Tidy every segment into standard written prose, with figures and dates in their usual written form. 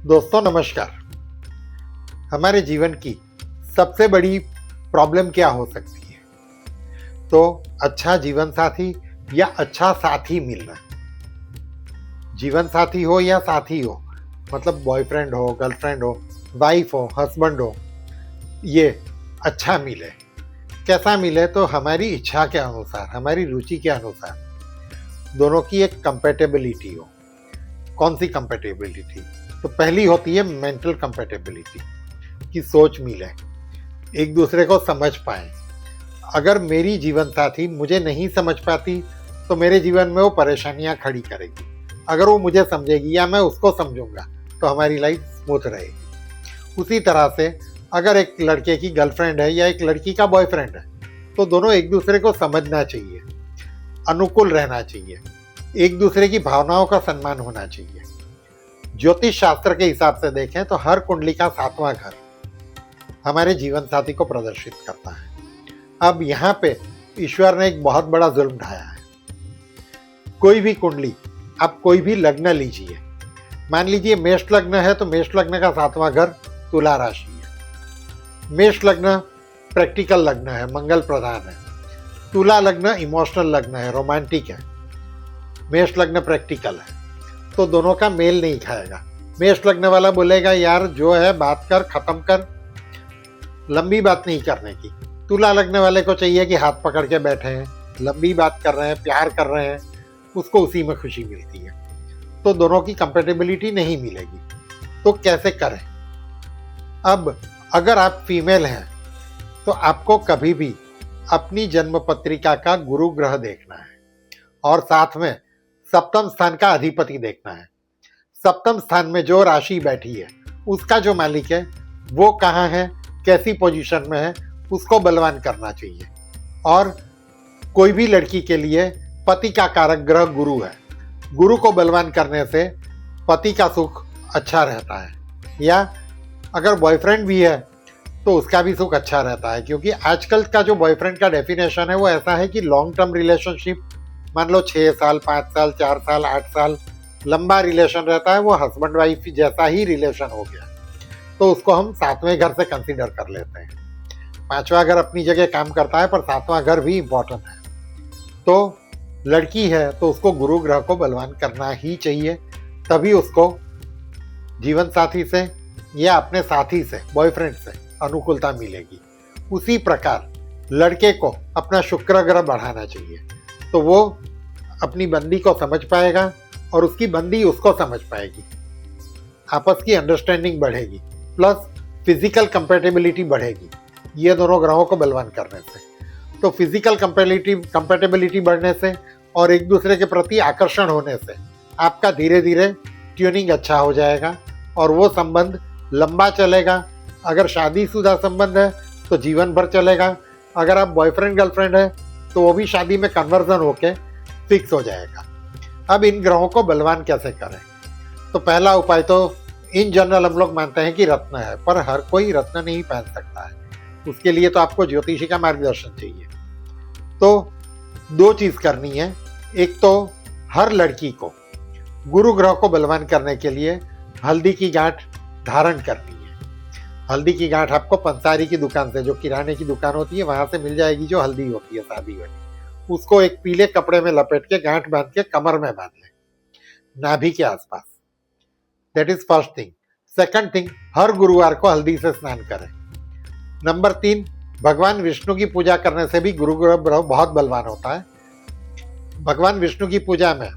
दोस्तों नमस्कार। हमारे जीवन की सबसे बड़ी प्रॉब्लम क्या हो सकती है? तो अच्छा जीवन साथी या अच्छा साथी मिलना। जीवन साथी हो या साथी हो, मतलब बॉयफ्रेंड हो, गर्लफ्रेंड हो, वाइफ हो, हस्बैंड हो, ये अच्छा मिले। कैसा मिले? तो हमारी इच्छा के अनुसार, हमारी रुचि के अनुसार, दोनों की एक कंपेटेबिलिटी हो। कौन सी कंपेटेबिलिटी? तो पहली होती है मेंटल कंपेटेबिलिटी, की सोच मिले, एक दूसरे को समझ पाए। अगर मेरी जीवन साथी मुझे नहीं समझ पाती तो मेरे जीवन में वो परेशानियां खड़ी करेगी। अगर वो मुझे समझेगी या मैं उसको समझूंगा तो हमारी लाइफ स्मूथ रहेगी। उसी तरह से अगर एक लड़के की गर्लफ्रेंड है या एक लड़की का बॉयफ्रेंड है तो दोनों एक दूसरे को समझना चाहिए, अनुकूल रहना चाहिए, एक दूसरे की भावनाओं का सम्मान होना चाहिए। ज्योतिष शास्त्र के हिसाब से देखें तो हर कुंडली का 7वां घर हमारे जीवन साथी को प्रदर्शित करता है। अब यहाँ पे ईश्वर ने एक बहुत बड़ा जुल्म ढाया है। कोई भी कुंडली, आप कोई भी लग्न लीजिए, मान लीजिए मेष लग्न है तो मेष लग्न का 7वां घर तुला राशि है। मेष लग्न प्रैक्टिकल लग्न है, मंगल प्रधान है। तुला लग्न इमोशनल लग्न है, रोमांटिक है। मेष लग्न प्रैक्टिकल है तो दोनों का मेल नहीं खाएगा। मेष लग्न वाला बोलेगा यार जो है बात कर, खत्म कर, लंबी बात नहीं करने की। तुला लग्न वाले को चाहिए कि हाथ पकड़ के बैठे हैं, लंबी बात कर रहे हैं, प्यार कर रहे हैं, उसको उसी में खुशी मिलती है। तो दोनों की कंपेटेबिलिटी नहीं मिलेगी। तो कैसे करें? अब अगर आप फीमेल हैं तो आपको कभी भी अपनी जन्म पत्रिका का गुरु ग्रह देखना है और साथ में सप्तम स्थान का अधिपति देखना है। सप्तम स्थान में जो राशि बैठी है उसका जो मालिक है वो कहाँ है, कैसी पोजीशन में है, उसको बलवान करना चाहिए। और कोई भी लड़की के लिए पति का कारक ग्रह गुरु है। गुरु को बलवान करने से पति का सुख अच्छा रहता है, या अगर बॉयफ्रेंड भी है तो उसका भी सुख अच्छा रहता है। क्योंकि आजकल का जो बॉयफ्रेंड का डेफिनेशन है वो ऐसा है कि लॉन्ग टर्म रिलेशनशिप, मान लो 6 साल, 5 साल, 4 साल, 8 साल लंबा रिलेशन रहता है, वो हस्बैंड वाइफ जैसा ही रिलेशन हो गया, तो उसको हम 7वें घर से कंसीडर कर लेते हैं। 5वां घर अपनी जगह काम करता है पर 7वां घर भी इम्पोर्टेंट है। तो लड़की है तो उसको गुरु ग्रह को बलवान करना ही चाहिए, तभी उसको जीवन साथी से या अपने साथी से, बॉयफ्रेंड से अनुकूलता मिलेगी। उसी प्रकार लड़के को अपना शुक्र ग्रह बढ़ाना चाहिए, तो वो अपनी बंदी को समझ पाएगा और उसकी बंदी उसको समझ पाएगी। आपस की अंडरस्टैंडिंग बढ़ेगी, प्लस फिजिकल कंपेटेबिलिटी बढ़ेगी, ये दोनों ग्रहों को बलवान करने से। तो फिजिकल कंपेटेबिलिटी बढ़ने से और एक दूसरे के प्रति आकर्षण होने से आपका धीरे धीरे ट्यूनिंग अच्छा हो जाएगा और वो संबंध लंबा चलेगा। अगर शादीशुदा संबंध है तो जीवन भर चलेगा। अगर आप बॉयफ्रेंड गर्लफ्रेंड है तो वो भी शादी में कन्वर्जन होके फिक्स हो जाएगा। अब इन ग्रहों को बलवान कैसे करें? तो पहला उपाय तो इन जनरल हम लोग मानते हैं कि रत्न है, पर हर कोई रत्न नहीं पहन सकता है। उसके लिए तो आपको ज्योतिषी का मार्गदर्शन चाहिए। तो 2 चीज करनी है। एक तो हर लड़की को गुरु ग्रह को बलवान करने के लिए हल्दी की गांठ धारण करनी है। हल्दी की गांठ आपको पंसारी की दुकान से, जो किराने की दुकान होती है, वहां से मिल जाएगी, जो हल्दी होती है शादी वाली। उसको एक पीले कपड़े में लपेट के गांठ बांध के कमर में बांध लें, नाभि के आसपास। That is first thing. Second thing, हर गुरुवार को हल्दी से स्नान करें। नंबर 3, भगवान विष्णु की पूजा करने से भी गुरु ग्रह बहुत बलवान होता है। भगवान विष्णु की पूजा में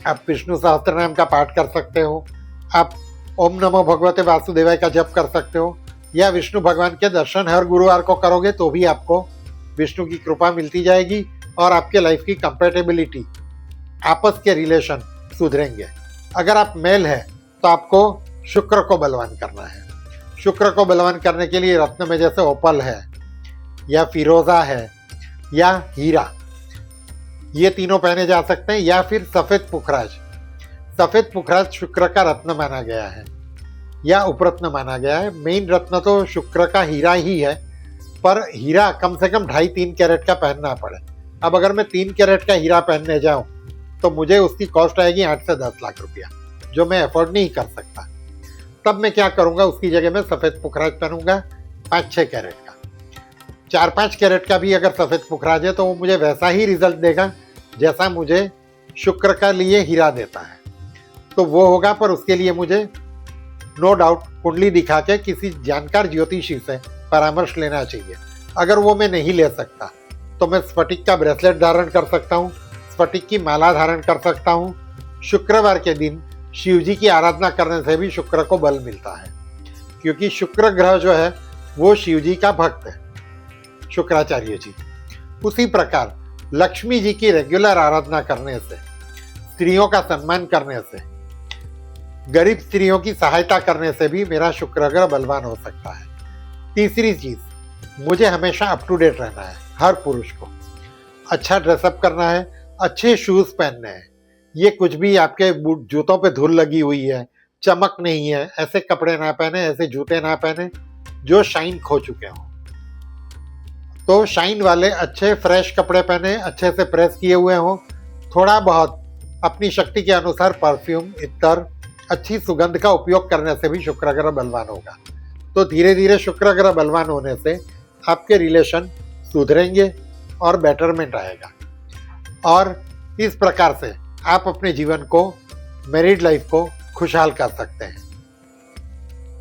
आप विष्णु सहस्त्र नाम का पाठ कर सकते हो, आप ओम नमो भगवते वासुदेवाय का जप कर सकते हो, या विष्णु भगवान के दर्शन हर गुरुवार को करोगे तो भी आपको विष्णु की कृपा मिलती जाएगी और आपके लाइफ की कंपेटेबिलिटी, आपस के रिलेशन सुधरेंगे। अगर आप मेल है तो आपको शुक्र को बलवान करना है। शुक्र को बलवान करने के लिए रत्न में जैसे ओपल है या फिरोजा है या हीरा, ये तीनों पहने जा सकते हैं, या फिर सफेद पुखराज। सफेद पुखराज शुक्र का रत्न माना गया है या उपरत्न माना गया है। मेन रत्न तो शुक्र का हीरा ही है, पर हीरा कम से कम 2.5-3 कैरेट का पहनना पड़े। अब अगर मैं 3 कैरेट का हीरा पहनने जाऊं तो मुझे उसकी कॉस्ट आएगी 8 से 10 लाख रुपया, जो मैं अफोर्ड नहीं कर सकता। तब मैं क्या करूँगा, उसकी जगह में सफ़ेद पुखराज पहनूंगा 5-6 कैरेट का। 4-5 कैरेट का भी अगर सफ़ेद पुखराज है तो वो मुझे वैसा ही रिजल्ट देगा जैसा मुझे शुक्र का लिए हीरा देता है। तो वो होगा, पर उसके लिए मुझे नो डाउट कुंडली दिखा के किसी जानकार ज्योतिषी से परामर्श लेना चाहिए। अगर वो मैं नहीं ले सकता तो मैं स्फटिक का ब्रेसलेट धारण कर सकता हूँ, स्फटिक की माला धारण कर सकता हूँ। शुक्रवार के दिन शिव जी की आराधना करने से भी शुक्र को बल मिलता है, क्योंकि शुक्र ग्रह जो है वो शिव जी का भक्त है, शुक्राचार्य जी। उसी प्रकार लक्ष्मी जी की रेगुलर आराधना करने से, स्त्रियों का सम्मान करने से, गरीब स्त्रियों की सहायता करने से भी मेरा शुक्र ग्रह बलवान हो सकता है। तीसरी चीज, मुझे हमेशा अप टू डेट रहना है। हर पुरुष को अच्छा ड्रेसअप करना है, अच्छे शूज पहनने हैं। ये कुछ भी आपके जूतों पे धूल लगी हुई है, चमक नहीं है, ऐसे कपड़े ना पहने, ऐसे जूते ना पहने जो शाइन खो चुके हों। तो शाइन वाले अच्छे फ्रेश कपड़े पहने, अच्छे से प्रेस किए हुए हों। थोड़ा बहुत अपनी शक्ति के अनुसार परफ्यूम, इत्तर, अच्छी सुगंध का उपयोग करने से भी शुक्र ग्रह बलवान होगा। तो धीरे धीरे शुक्र ग्रह बलवान होने से आपके रिलेशन सुधरेंगे और बेटरमेंट आएगा। और इस प्रकार से आप अपने जीवन को, मैरिड लाइफ को खुशहाल कर सकते हैं।